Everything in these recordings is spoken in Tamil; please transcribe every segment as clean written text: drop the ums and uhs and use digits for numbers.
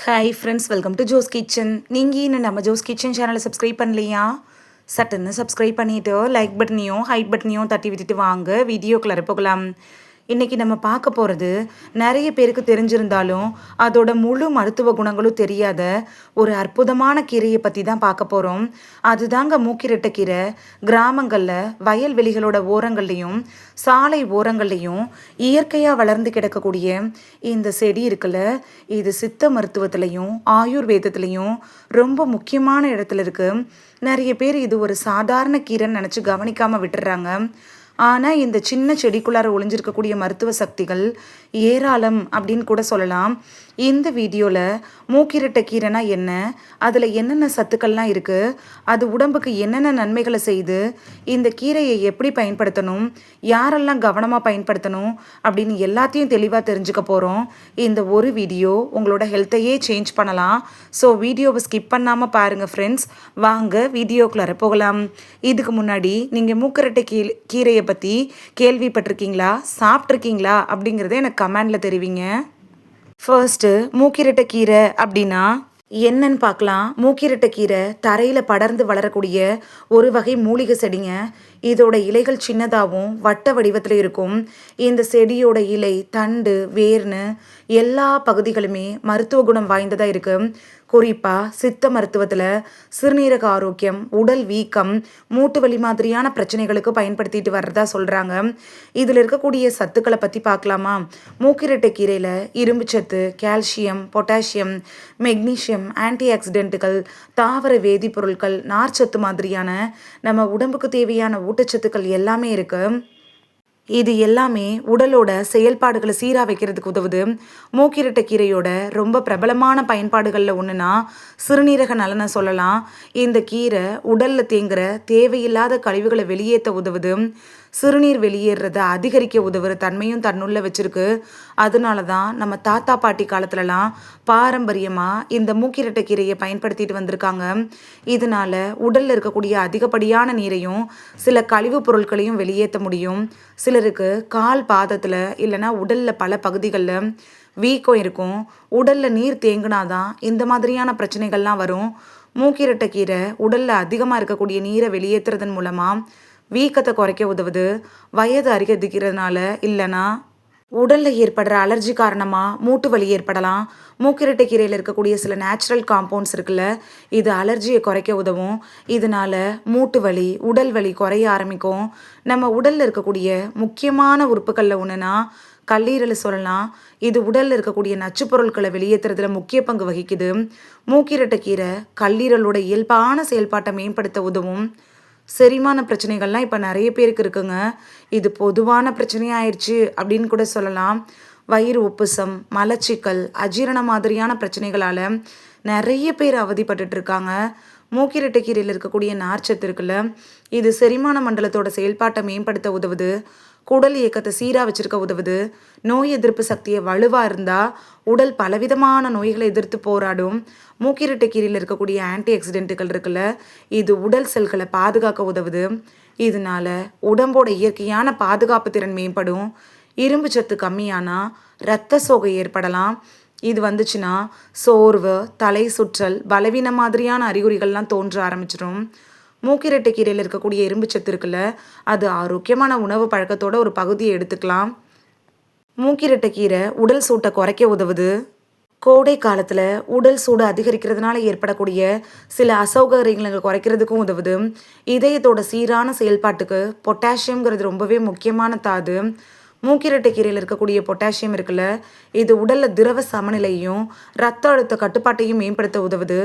Hi friends, welcome to Jose kitchen. நீங்கள் இன்னும் நம்ம ஜோஸ் கிச்சன் சேனலை சப்ஸ்கிரைப் பண்ணலையா? சட்டுன்னு சப்ஸ்கிரைப் பண்ணிவிட்டு லைக் பட்டனையும் ஹைட் பட்டனையும் தட்டி விட்டுட்டு வாங்க வீடியோக்குள்ளே போகலாம். இன்றைக்கி நம்ம பார்க்க போகிறது நிறைய பேருக்கு தெரிஞ்சிருந்தாலும் அதோட முழு மருத்துவ குணங்களும் தெரியாத ஒரு அற்புதமான கீரையை பற்றி தான் பார்க்க போகிறோம். அதுதாங்க மூக்கிரட்டை கீரை. கிராமங்களில் வயல்வெளிகளோட ஓரங்கள்லையும் சாலை ஓரங்கள்லையும் இயற்கையாக வளர்ந்து கிடக்கக்கூடிய இந்த செடி இருக்குல்ல, இது சித்த மருத்துவத்திலையும் ஆயுர்வேதத்துலேயும் ரொம்ப முக்கியமான இடத்துல இருக்குது. நிறைய பேர் இது ஒரு சாதாரண கீரைன்னு நினச்சி கவனிக்காமல் விட்டுடுறாங்க. ஆனால் இந்த சின்ன செடிக்குள்ளார ஒளிஞ்சிருக்கக்கூடிய மருத்துவ சக்திகள் ஏராளம் அப்படின்னு கூட சொல்லலாம். இந்த வீடியோவில் மூக்கிரட்டை கீரைனா என்ன, அதில் என்னென்ன சத்துக்கள்லாம் இருக்குது, அது உடம்புக்கு என்னென்ன நன்மைகளை செய்து, இந்த கீரையை எப்படி பயன்படுத்தணும், யாரெல்லாம் கவனமாக பயன்படுத்தணும் அப்படின்னு எல்லாத்தையும் தெளிவாக தெரிஞ்சுக்க போகிறோம். இந்த ஒரு வீடியோ உங்களோட ஹெல்த்தையே சேஞ்ச் பண்ணலாம். ஸோ வீடியோவை ஸ்கிப் பண்ணாமல் பாருங்கள் ஃப்ரெண்ட்ஸ். வாங்க வீடியோக்குள்ளார போகலாம். இதுக்கு முன்னாடி நீங்கள் மூக்கிரட்டை கீரையை பற்றி கேள்விப்பட்டிருக்கீங்களா, சாப்பிட்ருக்கீங்களா அப்படிங்கிறத எனக்கு கமெண்டில் தெரிவிங்க. ஃபர்ஸ்ட்டு மூக்கிரட்டை கீரை அப்படின்னா என்னன்னு பார்க்கலாம். மூக்கிரட்டை கீரை தரையில் படர்ந்து வளரக்கூடிய ஒரு வகை மூலிகை செடிங்க. இதோட இலைகள் சின்னதாகவும் வட்ட வடிவத்தில் இருக்கும். இந்த செடியோட இலை, தண்டு, வேர்னு எல்லா பகுதிகளுமே மருத்துவ குணம் வாய்ந்ததாக இருக்குது. குறிப்பாக சித்த மருத்துவத்தில் சிறுநீரக ஆரோக்கியம், உடல் வீக்கம், மூட்டு வலி மாதிரியான பிரச்சனைகளுக்கு பயன்படுத்திட்டு வர்றதா சொல்கிறாங்க. இதில் இருக்கக்கூடிய சத்துக்களை பற்றி பார்க்கலாமா? மூக்கிரட்டை கீரையில் இரும்பு சத்து, கால்சியம், பொட்டாசியம், மெக்னீஷியம், ஆன்டி ஆக்சிடென்ட்டுகள், தாவர வேதிப்பொருட்கள், நார்ச்சத்து மாதிரியான நம்ம உடம்புக்கு தேவையான ஊட்டச்சத்துக்கள் எல்லாமே இருக்குது. இது எல்லாமே உடலோட செயல்பாடுகளை சீராக வைக்கிறதுக்கு உதவுது. மூக்கிரட்டை கீரையோட ரொம்ப பிரபலமான பயன்பாடுகளில் ஒன்றுனா சிறுநீரக நலனை சொல்லலாம். இந்த கீரை உடலில் தேங்குகிற தேவையில்லாத கழிவுகளை வெளியேற்ற உதவுது. சிறுநீர் வெளியேறதை அதிகரிக்க உதவுற தன்மையும் தன்னுள்ள வச்சிருக்கு. அதனால தான் நம்ம தாத்தா பாட்டி காலத்துலலாம் பாரம்பரியமாக இந்த மூக்கிரட்டை கீரையை பயன்படுத்திட்டு வந்திருக்காங்க. இதனால உடலில் இருக்கக்கூடிய அதிகப்படியான நீரையும் சில கழிவுப் பொருட்களையும் வெளியேற்ற முடியும். சிலருக்கு கால் பாதத்தில் இல்லைன்னா உடலில் பல பகுதிகளில் வீக்கம் இருக்கும். உடலில் நீர் தேங்கினாதான் இந்த மாதிரியான பிரச்சனைகள்லாம் வரும். மூக்கிரட்டை கீரை உடலில் அதிகமாக இருக்கக்கூடிய நீரை வெளியேற்றுறதன் மூலமாக வீக்கத்தை குறைக்க உதவுது. வயது அதிகரிக்கிறதுனால இல்லைன்னா உடலில் ஏற்படுற அலர்ஜி காரணமாக மூட்டு வலி ஏற்படலாம். மூக்கிரட்டை கீரையில் இருக்கக்கூடிய சில நேச்சுரல் காம்பவுண்ட்ஸ் இருக்குல்ல, இது அலர்ஜியை குறைக்க உதவும். இதனால் மூட்டு வலி, உடல் வலி குறைய ஆரம்பிக்கும். நம்ம உடலில் இருக்கக்கூடிய முக்கியமான உறுப்புகளில் ஒன்றுனா கல்லீரல் சொல்லலாம். இது உடலில் இருக்கக்கூடிய நச்சு பொருட்களை வெளியேற்றுறதுல முக்கிய பங்கு வகிக்குது. மூக்கிரட்டை கீரை கல்லீரலோட இயல்பான செயல்பாட்டை மேம்படுத்த உதவும். செரிமான பிரச்சனைகள்லாம் இப்போ நிறைய பேருக்கு இருக்குங்க. இது பொதுவான பிரச்சனையாயிடுச்சு அப்படின்னு கூட சொல்லலாம். வயிறு உப்புசம், மலச்சிக்கல், அஜீரணம் மாதிரியான பிரச்சனைகளால் நிறைய பேர் அவதிப்பட்டு இருக்காங்க. மூக்கிரட்டை கீரையில் இருக்கக்கூடிய நார்ச்சத்து இருக்குல்ல, இது செரிமான மண்டலத்தோட செயல்பாட்டை மேம்படுத்த உதவுது. குடல் இயக்கத்தை சீராக வச்சுருக்க உதவுது. நோய் எதிர்ப்பு சக்தியை வலுவாக இருந்தால் உடல் பலவிதமான நோய்களை எதிர்த்து போராடும். மூக்கிரட்டை கீரையில் இருக்கக்கூடிய ஆன்டி ஆக்சிடென்ட்டுகள் இருக்குல்ல, இது உடல் செல்களை பாதுகாக்க உதவுது. இதனால உடம்போட இயற்கையான பாதுகாப்பு திறன் மேம்படும். இரும்பு சத்து கம்மியானால் இரத்த சோகை ஏற்படலாம். இது வந்துச்சுன்னா சோர்வு, தலை சுற்றல், பலவீனம் மாதிரியான அறிகுறிகள்லாம் தோன்ற ஆரம்பிச்சிடும். மூக்கிரட்டை கீரையில் இருக்கக்கூடிய இரும்பு சத்து இருக்குல்ல, அது ஆரோக்கியமான உணவு பழக்கத்தோட ஒரு பகுதியை எடுத்துக்கலாம். மூக்கிரட்டை கீரை உடல் சூட்டை குறைக்க உதவுது. கோடை காலத்தில் உடல் சூடு அதிகரிக்கிறதுனால ஏற்படக்கூடிய சில அசௌகரியங்களை குறைக்கிறதுக்கும் உதவுது. இதயத்தோட சீரான செயல்பாட்டுக்கு பொட்டாசியம்ங்கிறது ரொம்பவே முக்கியமான தாது. மூக்கிரட்டை கீரையில் இருக்கக்கூடிய பொட்டாசியம் இருக்குல்ல, இது உடலில் திரவ சமநிலையும் ரத்த அழுத்த கட்டுப்பாட்டையும் மேம்படுத்த உதவுது.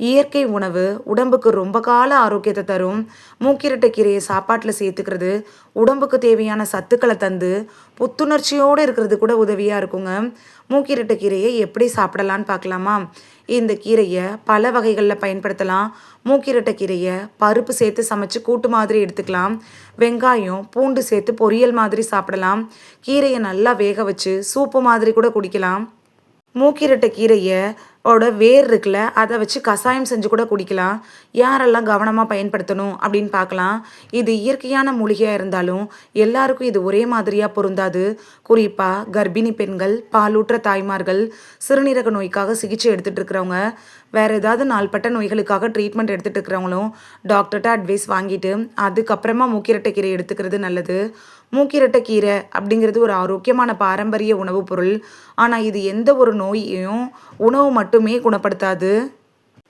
இயற்கை உணவு உடம்புக்கு ரொம்ப கால ஆரோக்கியத்தை தரும். மூக்கிரட்டை கீரையை சாப்பாட்டில் சேர்த்துக்கிறது உடம்புக்கு தேவையான சத்துக்களை தந்து புத்துணர்ச்சியோடு இருக்கிறது கூட உதவியாக இருக்குங்க. மூக்கிரட்டை கீரையை எப்படி சாப்பிடலான்னு பார்க்கலாமா? இந்த கீரையை பல வகைகளில் பயன்படுத்தலாம். மூக்கிரட்டை கீரையை பருப்பு சேர்த்து சமைச்சு கூட்டு மாதிரி எடுத்துக்கலாம். வெங்காயம், பூண்டு சேர்த்து பொரியல் மாதிரி சாப்பிடலாம். கீரையை நல்லா வேக வச்சு சூப்பு மாதிரி கூட குடிக்கலாம். மூக்கிரட்டை கீரையை ஓட வேர் இருக்குல்ல, அத வச்சு கசாயம் செஞ்சு கூட குடிக்கலாம். யாரெல்லாம் கவனமா பயன்படுத்தணும் அப்படின்னு பார்க்கலாம். இது இயற்கையான மூலிகையா இருந்தாலும், எல்லாருக்கும் இது ஒரே மாதிரியா பொருந்தாது. குறிப்பா கர்ப்பிணி பெண்கள், பாலூற்ற தாய்மார்கள், சிறுநீரக நோய்க்காக சிகிச்சை எடுத்துட்டு இருக்கிறவங்க, வேற ஏதாவது நாள்பட்ட நோய்களுக்காக ட்ரீட்மெண்ட் எடுத்துட்டு இருக்கிறவங்களும் டாக்டர்ட்ட அட்வைஸ் வாங்கிட்டு, அதுக்கப்புறமா மூக்கிரட்டை கீரை எடுத்துக்கிறது நல்லது. மூக்கிரட்டை கீரை அப்படிங்கிறது ஒரு ஆரோக்கியமான பாரம்பரிய உணவுப் பொருள். ஆனா, இது எந்த ஒரு நோயையும் உணவு மட்டுமே குணப்படுத்தாது.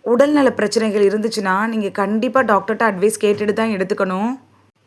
உடல்நல பிரச்சனைகள் இருந்துச்சுன்னா, நீங்க கண்டிப்பா டாக்டர்ட்ட அட்வைஸ் கேட்டுட்டு தான் எடுத்துக்கணும்.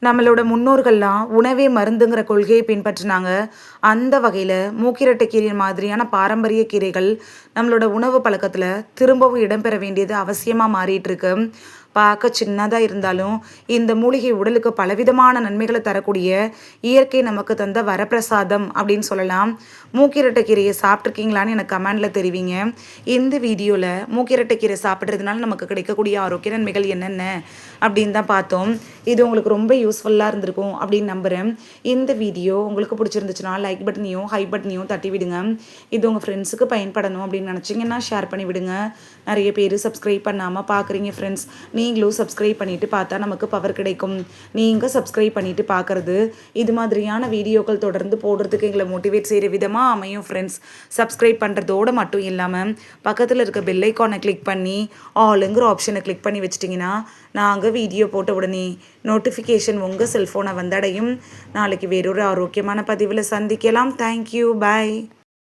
நம்மளோட முன்னோர்கள்லாம் உணவே மருந்துங்கிற கொள்கையை பின்பற்றினாங்க. அந்த வகையில மூக்கிரட்டை கீரை மாதிரியான பாரம்பரிய கீரைகள் நம்மளோட உணவு பழக்கத்துல திரும்பவும் இடம்பெற வேண்டியது அவசியமா மாறிட்டு இருக்கு. பார்க்க சின்னதா இருந்தாலும், இந்த மூலிகை உடலுக்கு பலவிதமான நன்மைகள தரக்கூடிய இயற்கை நமக்கு தந்த வரப்பிரசாதம் அப்படின்னு சொல்லலாம். மூக்கிரட்டை கீரைய சாப்பிட்டுருக்கீங்களான்னு எனக்கு கமெண்ட்ல தெரிவிங்க. இந்த வீடியோல மூக்கிரட்டை கீரை சாப்பிடுறதுனால நமக்கு கிடைக்கக்கூடிய ஆரோக்கிய நன்மைகள் என்னென்ன அப்படின்னு தான் பார்த்தோம். இது உங்களுக்கு ரொம்ப யூஸ்ஃபுல்லா இருந்திருக்கும் அப்படின்னு நம்புறேன். இந்த வீடியோ உங்களுக்கு பிடிச்சிருந்துச்சுன்னா லைக் பட்டனையும், ஹை பட்டனையும் தட்டி விடுங்க. இது உங்க ஃப்ரெண்ட்ஸுக்கு பயன்படணும் அப்படின்னு நினைச்சீங்கன்னா ஷேர் பண்ணி விடுங்க. நிறைய பேர் சப்ஸ்கிரைப் பண்ணாம பார்க்குறீங்க ஃப்ரெண்ட்ஸ். நீங்களும் சப்ஸ்கிரைப் பண்ணிட்டு பார்த்தா நமக்கு பவர் கிடைக்கும். நீங்க சப்ஸ்கிரைப் பண்ணிட்டு பார்க்கறது இது மாதிரியான வீடியோக்கள் தொடர்ந்து போடுறதுக்கு எங்களை மோட்டிவேட் செய்கிற விதமாக அமையும் ஃப்ரெண்ட்ஸ். சப்ஸ்கிரைப் பண்ணுறதோடு மட்டும் இல்லாமல் பக்கத்தில் இருக்க பெல் ஐக்கானை கிளிக் பண்ணி ஆளுங்கிற ஆப்ஷனை கிளிக் பண்ணி வச்சிட்டிங்கன்னா நாங்கள் வீடியோ போட்ட உடனே நோட்டிஃபிகேஷன் உங்கள் செல்ஃபோனை வந்தடையும். நாளைக்கு வேறொரு ஆரோக்கியமான பதிவில் சந்திக்கலாம். தேங்க்யூ, பாய்.